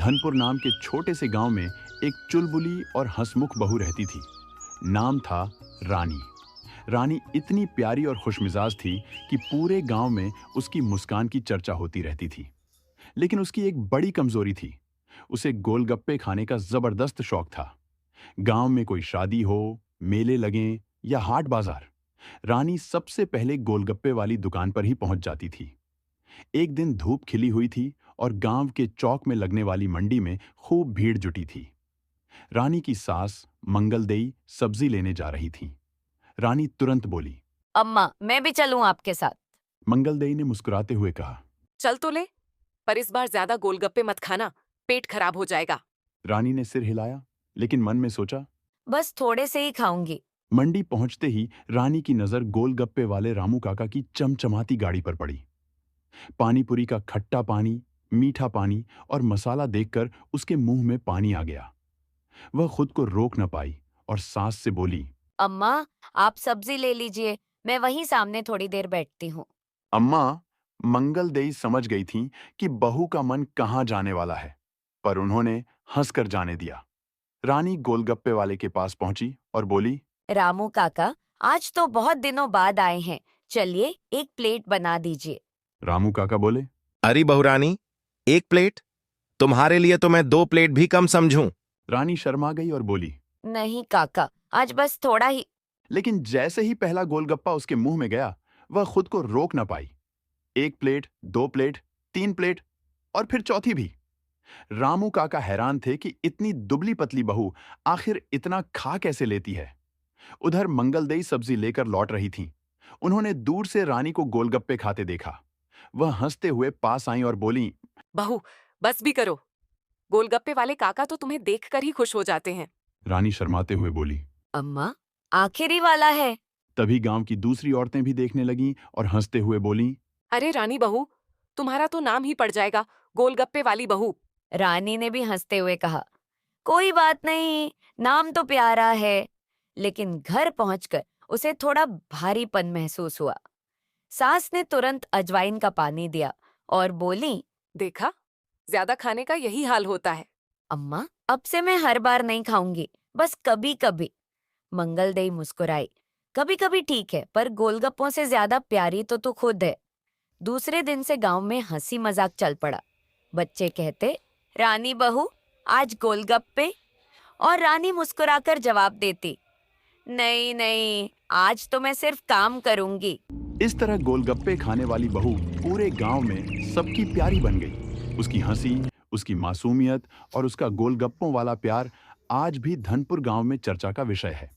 धनपुर नाम के छोटे से गांव में एक चुलबुली और हंसमुख बहू रहती थी। नाम था रानी। रानी इतनी प्यारी और खुशमिजाज थी कि पूरे गांव में उसकी मुस्कान की चर्चा होती रहती थी। लेकिन उसकी एक बड़ी कमजोरी थी। उसे गोलगप्पे खाने का जबरदस्त शौक था। गांव में कोई शादी हो, मेले लगें या हाट बाजार, रानी सबसे पहले गोलगप्पे वाली दुकान पर ही पहुंच जाती थी। एक दिन धूप खिली हुई थी और गांव के चौक में लगने वाली मंडी में खूब भीड़ जुटी थी। रानी की सास मंगलदेई सब्जी लेने जा रही थी। रानी तुरंत बोली, अम्मा, मैं भी चलूं आपके साथ। मंगलदेई ने मुस्कुराते हुए कहा। चल तो ले, पर इस बार ज्यादा गोलगप्पे मत खाना, पेट खराब हो जाएगा। रानी ने सिर हिलाया, लेकिन मन में सोचा, बस थोड़े से ही खाऊंगी। मंडी पहुंचते ही रानी की नजर गोलगप्पे वाले रामू काका की चमचमाती गाड़ी पर पड़ी। पानीपुरी का खट्टा पानी, मीठा पानी और मसाला देखकर उसके मुंह में पानी आ गया। वह खुद को रोक न पाई और सास से बोली, अम्मा, आप सब्जी ले लीजिए, मैं वहीं सामने थोड़ी देर बैठती हूँ। अम्मा। मंगलदेई समझ गई थीं कि बहू का मन कहाँ जाने वाला है, पर उन्होंने हंसकर जाने दिया। रानी गोलगप्पे वाले के पास पहुंची और बोली, रामू काका, आज तो बहुत दिनों बाद आए हैं, चलिए एक प्लेट बना दीजिए। रामू काका बोले, अरे बहुरानी, एक प्लेट? तुम्हारे लिए तो मैं 2 प्लेट भी कम समझूं। रानी शर्मा गई और बोली, नहीं काका, आज बस थोड़ा ही। लेकिन जैसे ही पहला गोलगप्पा उसके मुंह में गया, वह खुद को रोक न पाई। 1 प्लेट, 2 प्लेट, 3 प्लेट और फिर चौथी भी। रामू काका हैरान थे कि इतनी दुबली पतली बहू आखिर इतना खा कैसे लेती है। उधर मंगलदेई सब्जी लेकर लौट रही थीं। उन्होंने दूर से रानी को गोलगप्पे खाते देखा। वह हंसते हुए पास आईं और बोलीं, बहू, बस भी करो। गोलगप्पे वाले काका तो तुम्हें देखकर ही खुश हो जाते हैं। रानी शर्माते हुए बोली। अम्मा, आखिरी वाला है। तभी गांव की दूसरी औरतें भी देखने लगीं और हंसते हुए बोलीं, अरे रानी बहू, तुम्हारा तो नाम ही पड़ जाएगा, गोलगप्पे वाली बहू। रानी ने भी हंसते हुए कहा, कोई बात नहीं, नाम तो प्यारा है। लेकिन घर पहुंचकर उसे थोड़ा भारीपन महसूस हुआ। सास ने तुरंत अजवाइन का पानी दिया और बोली, देखा, ज्यादा खाने का यही हाल होता है। अम्मा, अब से मैं हर बार नहीं खाऊंगी, बस कभी कभी। मंगलदेई मुस्कुराई। कभी कभी ठीक है, पर गोलगप्पों से ज्यादा प्यारी तो तू खुद है। दूसरे दिन से गांव में हंसी मजाक चल पड़ा। बच्चे कहते, रानी बहू, आज गोलगप्पे? और रानी मुस्कुराकर जवाब देती, नहीं नहीं, आज तो मैं सिर्फ काम करूंगी। इस तरह गोलगप्पे खाने वाली बहू पूरे गांव में सबकी प्यारी बन गई। उसकी हंसी, उसकी मासूमियत और उसका गोलगप्पों वाला प्यार आज भी धनपुर गांव में चर्चा का विषय है।